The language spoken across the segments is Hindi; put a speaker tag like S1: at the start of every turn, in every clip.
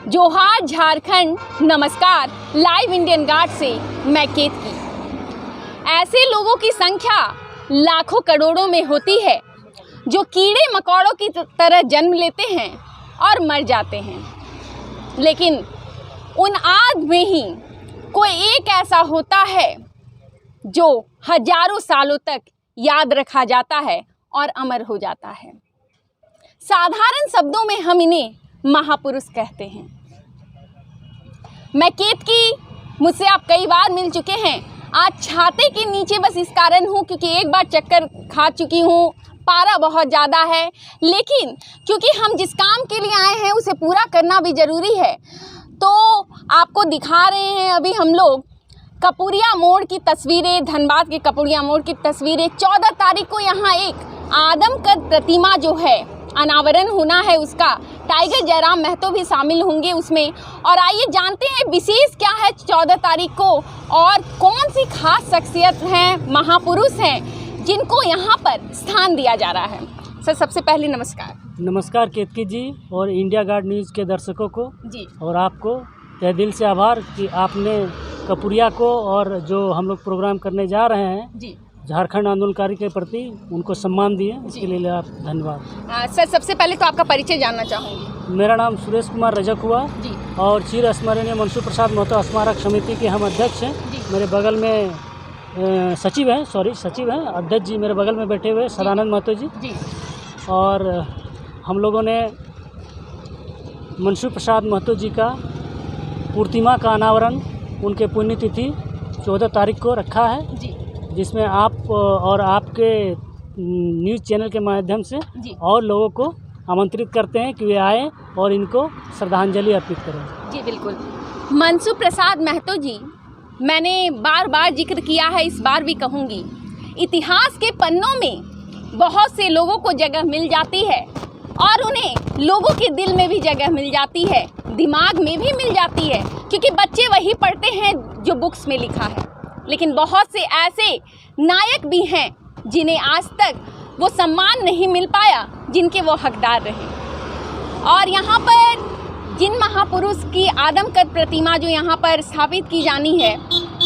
S1: जोहार झारखंड, नमस्कार। लाइव इंडियन गार्ड से मैं केतकी। ऐसे लोगों की संख्या लाखों करोड़ों में होती है जो कीड़े मकोड़ों की तरह जन्म लेते हैं और मर जाते हैं, लेकिन उन आद में ही कोई एक ऐसा होता है जो हजारों सालों तक याद रखा जाता है और अमर हो जाता है। साधारण शब्दों में हम इन्हें महापुरुष कहते हैं। मैं केतकी, मुझसे आप कई बार मिल चुके हैं। आज छाते के नीचे बस इस कारण हूँ क्योंकि एक बार चक्कर खा चुकी हूँ, पारा बहुत ज़्यादा है, लेकिन क्योंकि हम जिस काम के लिए आए हैं उसे पूरा करना भी ज़रूरी है, तो आपको दिखा रहे हैं अभी हम लोग कपूरिया मोड़ की तस्वीरें, धनबाद के कपूरिया मोड़ की तस्वीरें। 14 तारीख को यहाँ एक आदमकद प्रतिमा जो है अनावरण होना है उसका। टाइगर जयराम महतो भी शामिल होंगे उसमें। और आइए जानते हैं विशेष क्या है 14 तारीख को और कौन सी खास शख्सियत हैं, महापुरुष हैं जिनको यहाँ पर स्थान दिया जा रहा है। सर, सबसे पहले नमस्कार।
S2: नमस्कार केतकी जी और इंडिया गार्ड न्यूज़ के दर्शकों को
S1: जी,
S2: और आपको तहे दिल से आभार कि आपने कपूरिया को और जो हम लोग प्रोग्राम करने जा रहे हैं
S1: जी,
S2: झारखंड आंदोलनकारी के प्रति उनको सम्मान दिए, इसके लिए आप धन्यवाद।
S1: सर, सबसे पहले तो आपका परिचय जानना चाहूँगी।
S2: मेरा नाम सुरेश कुमार रजक हुआ
S1: जी,
S2: और चिर स्मरणीय मनसू प्रसाद महतो स्मारक समिति के हम अध्यक्ष हैं।
S1: जी,
S2: मेरे बगल में सचिव हैं अध्यक्ष जी मेरे बगल में बैठे हुए सदानंद महतो जी।
S1: जी,
S2: और हम लोगों ने मनसू प्रसाद महतो जी का प्रतिमा का अनावरण उनके पुण्यतिथि 14 तारीख को रखा है,
S1: जी,
S2: जिसमें आप और आपके न्यूज़ चैनल के माध्यम से
S1: जी,
S2: और लोगों को आमंत्रित करते हैं कि वे आएँ और इनको श्रद्धांजलि अर्पित करें।
S1: जी, बिल्कुल। मनसू प्रसाद महतो जी, मैंने बार बार जिक्र किया है, इस बार भी कहूँगी, इतिहास के पन्नों में बहुत से लोगों को जगह मिल जाती है और उन्हें लोगों के दिल में भी जगह मिल जाती है, दिमाग में भी मिल जाती है, क्योंकि बच्चे वही पढ़ते हैं जो बुक्स में लिखा है। लेकिन बहुत से ऐसे नायक भी हैं जिन्हें आज तक वो सम्मान नहीं मिल पाया जिनके वो हकदार रहे। और यहाँ पर जिन महापुरुष की आदमकद प्रतिमा जो यहाँ पर स्थापित की जानी है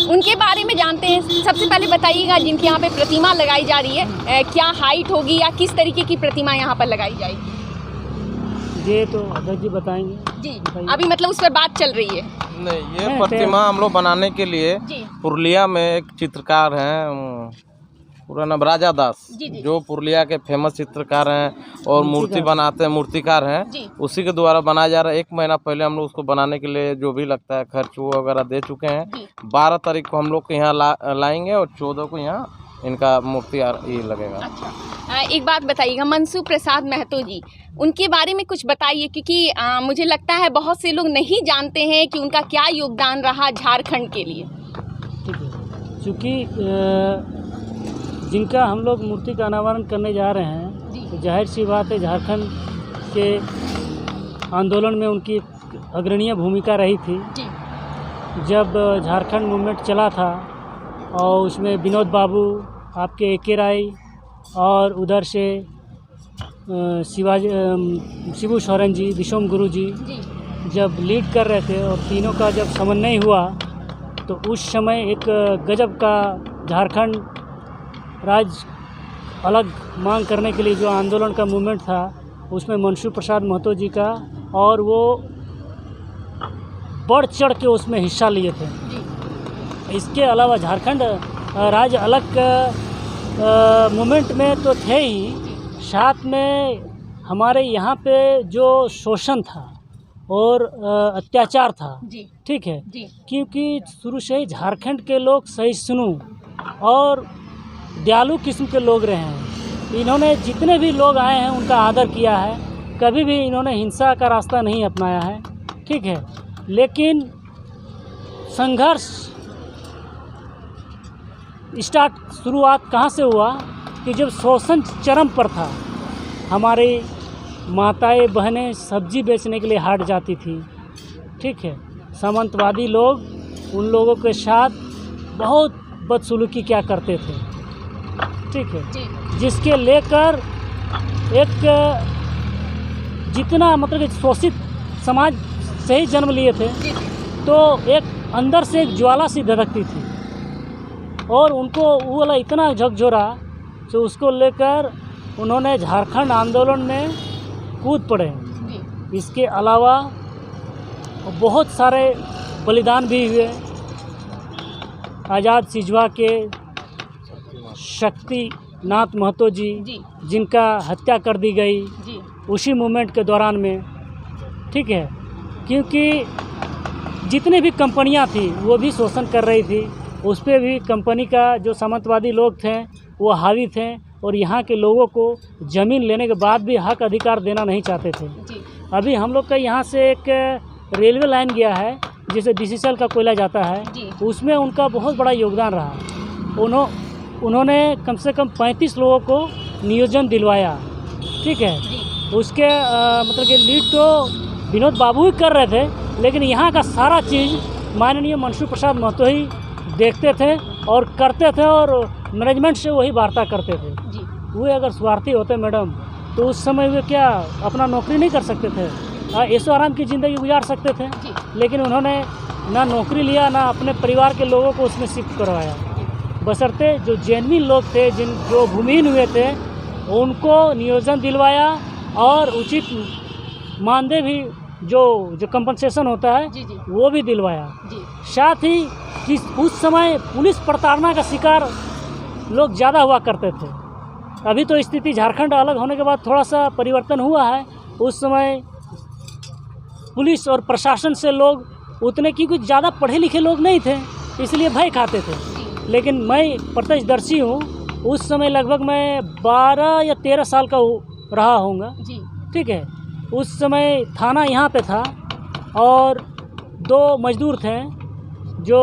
S1: उनके बारे में जानते हैं। सबसे पहले बताइएगा, जिनकी यहाँ पे प्रतिमा लगाई जा रही है, क्या हाइट होगी या किस तरीके की प्रतिमा यहाँ पर लगाई जाएगी?
S2: ये तो अध्यक्ष जी बताएंगे।
S1: जी, अभी मतलब उस पर बात चल रही है।
S3: नहीं, ये प्रतिमा हम लोग बनाने के लिए पुरुलिया में एक चित्रकार हैं, पूरा नाम राजा दास, जो पुरुलिया के फेमस चित्रकार हैं और मूर्ति बनाते हैं, मूर्तिकार हैं, उसी के द्वारा बनाया जा रहा है। 1 महीना पहले हम लोग उसको बनाने के लिए जो भी लगता है खर्च वो वगैरह दे चुके हैं। 12 तारीख को हम लोग के यहाँ लाएंगे और 14 को यहाँ इनका मूर्ति ये लगेगा।
S1: अच्छा, एक बात बताइएगा, मनसू प्रसाद महतो जी, उनके बारे में कुछ बताइए, क्योंकि मुझे लगता है बहुत से लोग नहीं जानते हैं कि उनका क्या योगदान रहा झारखंड के लिए।
S2: ठीक है, चूँकि जिनका हम लोग मूर्ति का अनावरण करने जा रहे हैं, तो जाहिर सी बात है झारखंड के आंदोलन में उनकी अग्रणीय भूमिका रही थी।
S1: जी,
S2: जब झारखंड मूवमेंट चला था और उसमें विनोद बाबू, आपके AK राय और उधर से शिबू सोरेन जी, विशोम गुरु जी जब लीड कर रहे थे और तीनों का जब समन्वय हुआ, तो उस समय एक गजब का झारखंड राज्य अलग मांग करने के लिए जो आंदोलन का मूवमेंट था, उसमें मनसू प्रसाद महतो जी का, और वो बढ़ चढ़ के उसमें हिस्सा लिए थे। इसके अलावा झारखंड राज्य अलग मूवमेंट में तो थे ही, साथ में हमारे यहाँ पे जो शोषण था और अत्याचार था, ठीक है, क्योंकि शुरू से ही झारखंड के लोग सहिष्णु और दयालु किस्म के लोग रहे हैं। इन्होंने जितने भी लोग आए हैं उनका आदर किया है, कभी भी इन्होंने हिंसा का रास्ता नहीं अपनाया है, ठीक है। लेकिन संघर्ष शुरुआत कहाँ से हुआ कि जब शोषण चरम पर था, हमारी माताएं बहनें सब्जी बेचने के लिए हाट जाती थी, ठीक है। सामंतवादी लोग उन लोगों के साथ बहुत बदसलूकी क्या करते थे, ठीक है, जिसके लेकर एक जितना मतलब शोषित समाज से ही जन्म लिए थे, तो एक अंदर से एक ज्वाला सी धधकती थी और उनको वो वाला इतना झकझोरा, तो उसको लेकर उन्होंने झारखंड आंदोलन में कूद पड़े। इसके अलावा बहुत सारे बलिदान भी हुए। आज़ाद सिजवा के शक्तिनाथ महतो जी, जिनका हत्या कर दी गई उसी मूवमेंट के दौरान में, ठीक है, क्योंकि जितने भी कंपनियां थी वो भी शोषण कर रही थी, उस पर भी कंपनी का जो सामंतवादी लोग थे वो हावी थे और यहाँ के लोगों को ज़मीन लेने के बाद भी हक अधिकार देना नहीं चाहते थे। अभी हम लोग का यहाँ से एक रेलवे लाइन गया है जिसे BCCL का कोयला जाता है, उसमें उनका बहुत बड़ा योगदान रहा। उन्होंने कम से कम 35 लोगों को नियोजन दिलवाया, ठीक है। उसके मतलब कि लीड तो विनोद बाबू ही कर रहे थे, लेकिन यहाँ का सारा चीज़ माननीय मनसू प्रसाद महतो ही देखते थे और करते थे और मैनेजमेंट से वही वार्ता करते थे। वो अगर स्वार्थी होते मैडम, तो उस समय वे क्या अपना नौकरी नहीं कर सकते थे, ऐशो आराम की ज़िंदगी गुजार सकते थे। लेकिन उन्होंने ना नौकरी लिया, ना अपने परिवार के लोगों को उसमें शिफ्ट करवाया। बशर्ते जो जेन्युइन लोग थे, जो भूमिहीन हुए थे, उनको नियोजन दिलवाया और उचित मानदेय भी जो कंपनसेशन होता है वो भी दिलवाया। साथ ही कि उस समय पुलिस प्रताड़ना का शिकार लोग ज़्यादा हुआ करते थे। अभी तो स्थिति झारखंड अलग होने के बाद थोड़ा सा परिवर्तन हुआ है। उस समय पुलिस और प्रशासन से लोग उतने की कुछ ज़्यादा पढ़े लिखे लोग नहीं थे, इसलिए भय खाते थे। लेकिन मैं प्रत्यक्षदर्शी हूँ, उस समय लगभग मैं 12 या 13 साल का रहा होऊंगा, ठीक है। उस समय थाना यहाँ पे था और 2 मजदूर थे जो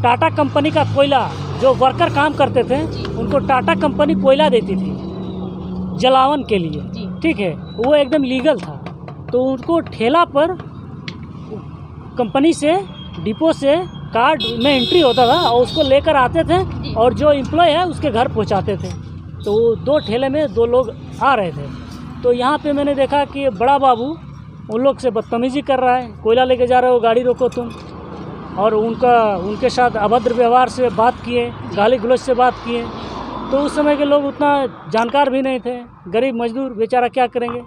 S2: टाटा कंपनी का कोयला, जो वर्कर काम करते थे उनको टाटा कंपनी कोयला देती थी जलावन के लिए, ठीक है। वो एकदम लीगल था, तो उनको ठेला पर कंपनी से डिपो से कार्ड में एंट्री होता था और उसको लेकर आते थे और जो एम्प्लॉय है उसके घर पहुंचाते थे। तो 2 ठेले में 2 लोग आ रहे थे, तो यहाँ पे मैंने देखा कि बड़ा बाबू उन लोग से बदतमीजी कर रहा है, कोयला लेके जा रहे हो, गाड़ी रोको तुम। और उनके साथ अभद्र व्यवहार से बात किए, गाली गलौज से बात किए। तो उस समय के लोग उतना जानकार भी नहीं थे, गरीब मजदूर बेचारा क्या करेंगे।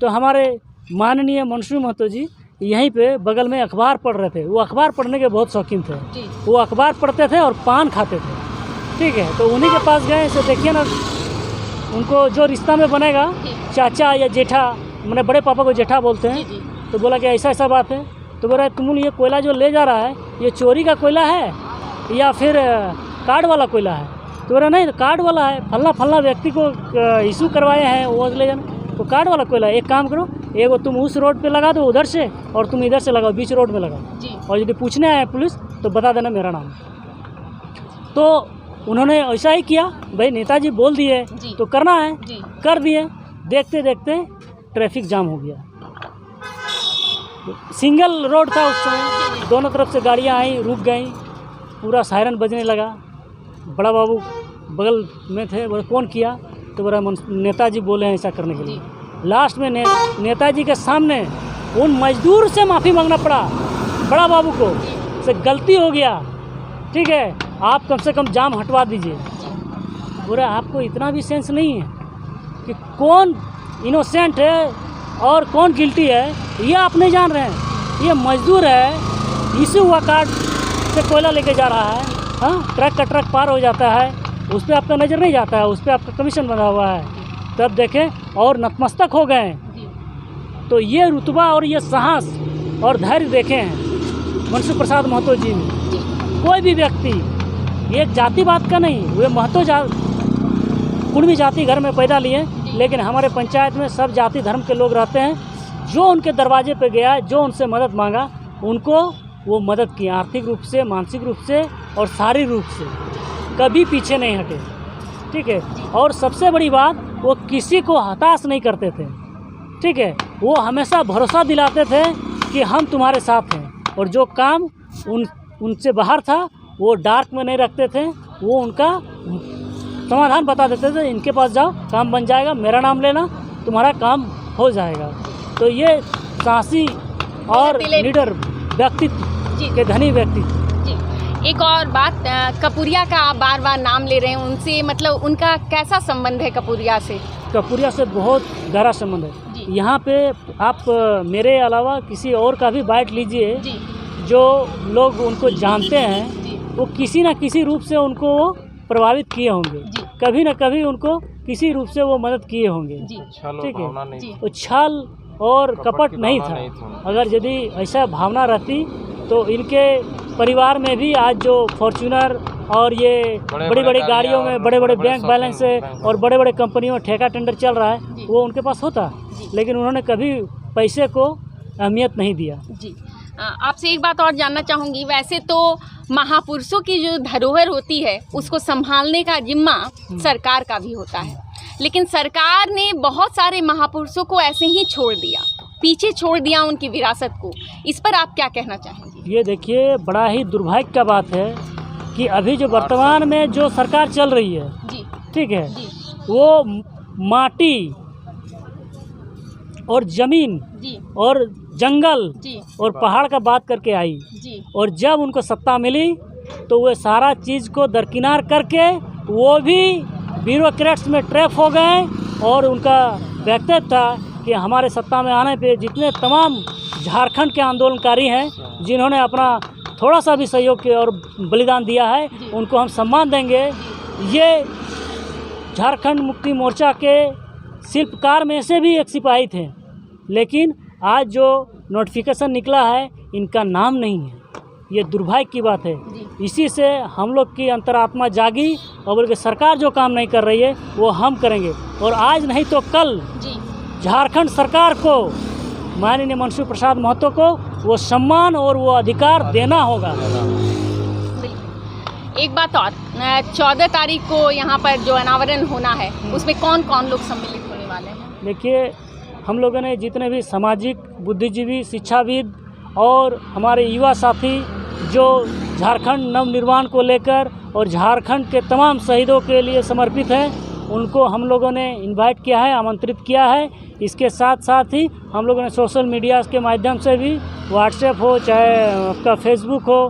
S2: तो हमारे माननीय मनसू महतो जी यहीं पे बगल में अखबार पढ़ रहे थे। वो अखबार पढ़ने के बहुत शौकीन थे, वो अखबार पढ़ते थे और पान खाते थे, ठीक है। तो उन्हीं के पास गए, इसे देखिए ना, उनको जो रिश्ता में बनेगा, चाचा या जेठा, मैंने बड़े पापा को जेठा बोलते हैं, तो बोला कि ऐसा ऐसा बात है। तो बोला तुम ये कोयला जो ले जा रहा है ये चोरी का कोयला है या फिर कार्ड वाला कोयला है? तो बोला नहीं, कार्ड वाला है, फलना व्यक्ति को इशू करवाए हैं, वो ले जाना। तो कार्ड वाला कोयला, एक काम करो, एगो तुम उस रोड पे लगा दो उधर से, और तुम इधर से लगाओ, बीच रोड में लगाओ, और यदि पूछने आए पुलिस तो बता देना मेरा नाम। तो उन्होंने ऐसा ही किया, भाई नेताजी बोल दिए तो करना है, कर दिए। देखते देखते ट्रैफिक जाम हो गया। सिंगल रोड था उस समय, दोनों तरफ से गाड़ियाँ आई, रुक गई, पूरा सायरन बजने लगा। बड़ा बाबू बगल में थे, बोले कौन किया? तो बोला नेताजी बोले हैं ऐसा करने के लिए। लास्ट में नेताजी के सामने उन मजदूर से माफ़ी मांगना पड़ा बड़ा बाबू को, से गलती हो गया, ठीक है, आप कम से कम जाम हटवा दीजिए। बोले आपको इतना भी सेंस नहीं है कि कौन इनोसेंट है और कौन गिल्टी है, ये आप नहीं जान रहे हैं। ये मजदूर है, इशू हुआ कार्ड से कोयला लेके जा रहा है, हाँ, ट्रक का ट्रक पार हो जाता है, उस पर आपका नज़र नहीं जाता है, उस पर आपका कमीशन बना हुआ है। तब देखें और नतमस्तक हो गए। तो ये रुतबा और ये साहस और धैर्य देखे हैं मनसू प्रसाद महतो जी ने। कोई भी व्यक्ति, ये जाति बात का नहीं, वे महतो कुणबी जाति घर में पैदा लिए, लेकिन हमारे पंचायत में सब जाति धर्म के लोग रहते हैं। जो उनके दरवाजे पे गया, जो उनसे मदद मांगा, उनको वो मदद की, आर्थिक रूप से, मानसिक रूप से और शारीरिक रूप से, कभी पीछे नहीं हटे, ठीक है। और सबसे बड़ी बात, वो किसी को हताश नहीं करते थे, ठीक है। वो हमेशा भरोसा दिलाते थे कि हम तुम्हारे साथ हैं, और जो काम उनसे बाहर था वो डार्क में नहीं रखते थे, वो उनका समाधान बता देते थे, इनके पास जाओ, काम बन जाएगा, मेरा नाम लेना, तुम्हारा काम हो जाएगा। तो ये साहसी और लीडर व्यक्तित्व के धनी व्यक्तित्व।
S1: एक और बात, कपूरिया का आप बार बार नाम ले रहे हैं, उनसे मतलब उनका कैसा संबंध है कपूरिया से?
S2: कपूरिया से बहुत गहरा संबंध है। यहाँ पे आप मेरे अलावा किसी और का भी बाइट लीजिए, जो लोग उनको जानते हैं वो किसी न किसी रूप से उनको प्रभावित किए होंगे, कभी न कभी उनको किसी रूप से वो मदद किए होंगे। ठीक है, वो छल और कपट नहीं था। अगर यदि ऐसा भावना रहती तो इनके परिवार में भी आज जो फॉर्च्यूनर और ये बड़ी बड़ी गाड़ियों में बड़े बड़े बैंक बैलेंस है और बड़े बड़े कंपनियों में ठेका टेंडर चल रहा है, वो उनके पास होता, लेकिन उन्होंने कभी पैसे को अहमियत नहीं दिया।
S1: जी, आपसे एक बात और जानना चाहूँगी, वैसे तो महापुरुषों की जो धरोहर होती है उसको संभालने का जिम्मा सरकार का भी होता है, लेकिन सरकार ने बहुत सारे महापुरुषों को ऐसे ही छोड़ दिया, पीछे छोड़ दिया उनकी विरासत को। इस पर आप क्या कहना चाहेंगे?
S2: ये देखिए, बड़ा ही दुर्भाग्य का बात है कि अभी जो वर्तमान में जो सरकार चल रही है, ठीक है, वो माटी और ज़मीन और जंगल और पहाड़ का बात करके आई, और जब उनको सत्ता मिली तो वो सारा चीज़ को दरकिनार करके वो भी ब्यूरोक्रेट्स में ट्रैप हो गए, और उनका व्यक्तित्व था कि हमारे सत्ता में आने पे जितने तमाम झारखंड के आंदोलनकारी हैं जिन्होंने अपना थोड़ा सा भी सहयोग किया और बलिदान दिया है, उनको हम सम्मान देंगे। ये झारखंड मुक्ति मोर्चा के शिल्पकार में से भी एक सिपाही थे, लेकिन आज जो नोटिफिकेशन निकला है इनका नाम नहीं है। ये दुर्भाग्य की बात है। इसी से हम लोग की अंतरात्मा जागी और बोल के सरकार जो काम नहीं कर रही है वो हम करेंगे, और आज नहीं तो कल झारखंड सरकार को, माननीय मनसू प्रसाद महतो को वो सम्मान और वो अधिकार देना होगा।
S1: एक बात और, 14 तारीख को यहाँ पर जो अनावरण होना है उसमें कौन कौन लोग सम्मिलित होने वाले हैं?
S2: देखिए, हम लोगों ने जितने भी सामाजिक बुद्धिजीवी, शिक्षाविद और हमारे युवा साथी जो झारखंड नवनिर्माण को लेकर और झारखंड के तमाम शहीदों के लिए समर्पित हैं, उनको हम लोगों ने इनवाइट किया है, आमंत्रित किया है। इसके साथ साथ ही हम लोगों ने सोशल मीडिया के माध्यम से भी, व्हाट्सएप हो चाहे आपका फेसबुक हो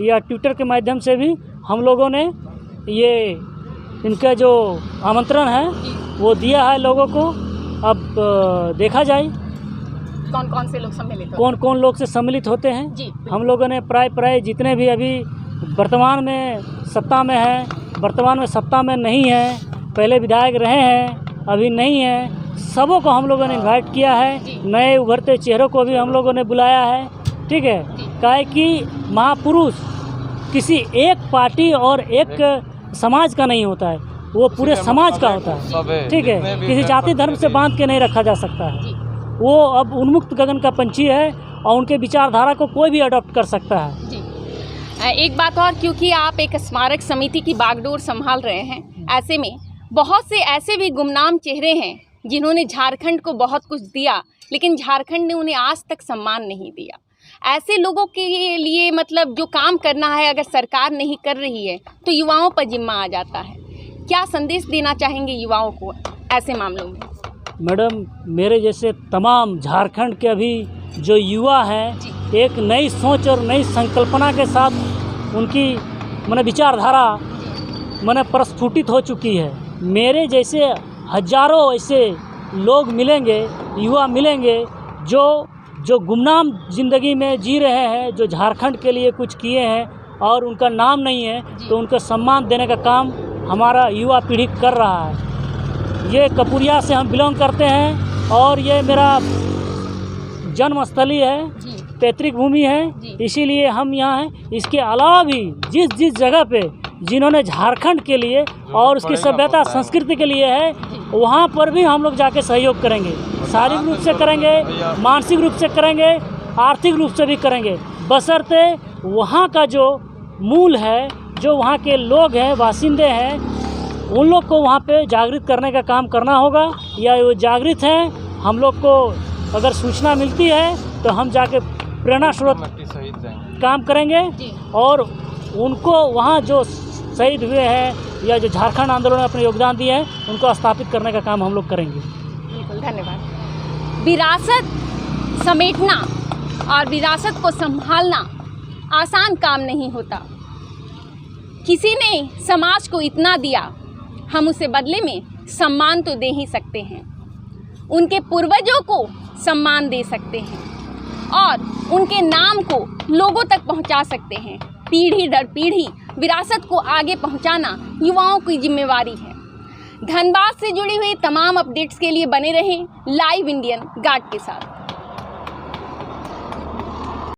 S2: या ट्विटर के माध्यम से भी हम लोगों ने ये इनका जो आमंत्रण है वो दिया है लोगों को। अब देखा जाए
S1: कौन कौन से लोग सम्मिलित होते हैं,
S2: कौन कौन लोग से सम्मिलित होते हैं।
S1: जी,
S2: हम लोगों ने प्राय जितने भी अभी वर्तमान में सत्ता में हैं, वर्तमान में सत्ता में नहीं है, पहले विधायक रहे हैं अभी नहीं है, सबों को हम लोगों ने इनवाइट किया है। नए उभरते चेहरों को भी हम लोगों ने बुलाया है। ठीक है, काहे कि महापुरुष किसी एक पार्टी और एक समाज का नहीं होता है, वो पूरे समाज का होता है। ठीक है, किसी जाति धर्म से बांध के नहीं रखा जा सकता है। वो अब उन्मुक्त गगन का पंछी है और उनके विचारधारा को कोई भी अडॉप्ट कर सकता है।
S1: जी, एक बात और, क्योंकि आप एक स्मारक समिति की बागडोर संभाल रहे हैं, ऐसे में बहुत से ऐसे भी गुमनाम चेहरे हैं जिन्होंने झारखंड को बहुत कुछ दिया, लेकिन झारखंड ने उन्हें आज तक सम्मान नहीं दिया। ऐसे लोगों के लिए मतलब जो काम करना है अगर सरकार नहीं कर रही है तो युवाओं पर जिम्मा आ जाता है। क्या संदेश देना चाहेंगे युवाओं को ऐसे मामलों में?
S2: मैडम, मेरे जैसे तमाम झारखंड के अभी जो युवा हैं, एक नई सोच और नई संकल्पना के साथ उनकी विचारधारा प्रस्फुटित हो चुकी है। मेरे जैसे हजारों ऐसे लोग मिलेंगे, युवा मिलेंगे जो गुमनाम ज़िंदगी में जी रहे हैं, जो झारखंड के लिए कुछ किए हैं और उनका नाम नहीं है, तो उनको सम्मान देने का काम हमारा युवा पीढ़ी कर रहा है। ये कपूरिया से हम बिलोंग करते हैं और ये मेरा जन्मस्थली है, पैतृक भूमि है, इसीलिए हम यहाँ हैं। इसके अलावा भी जिस जिस जगह पे जिन्होंने झारखंड के लिए और उसकी सभ्यता संस्कृति के लिए है, वहाँ पर भी हम लोग जाके सहयोग करेंगे। शारीरिक रूप से करेंगे, मानसिक रूप से करेंगे, आर्थिक रूप से भी करेंगे, बशर्ते वहाँ का जो मूल है, जो वहाँ के लोग हैं, बासिंदे हैं, उन लोग को वहाँ पे जागृत करने का काम करना होगा। या वो जागृत हैं, हम लोग को अगर सूचना मिलती है तो हम जाके प्रेरणा स्रोत काम करेंगे और उनको वहाँ जो शहीद हुए हैं या जो झारखंड आंदोलन में अपने योगदान दिए हैं उनको स्थापित करने का काम हम लोग करेंगे।
S1: बिल्कुल, धन्यवाद। विरासत समेटना और विरासत को संभालना आसान काम नहीं होता। किसी ने समाज को इतना दिया, हम उसे बदले में सम्मान तो दे ही सकते हैं। उनके पूर्वजों को सम्मान दे सकते हैं और उनके नाम को लोगों तक पहुंचा सकते हैं। पीढ़ी दर पीढ़ी विरासत को आगे पहुंचाना युवाओं की जिम्मेवारी है। धनबाद से जुड़ी हुई तमाम अपडेट्स के लिए बने रहें लाइव इंडियन गार्ड के साथ।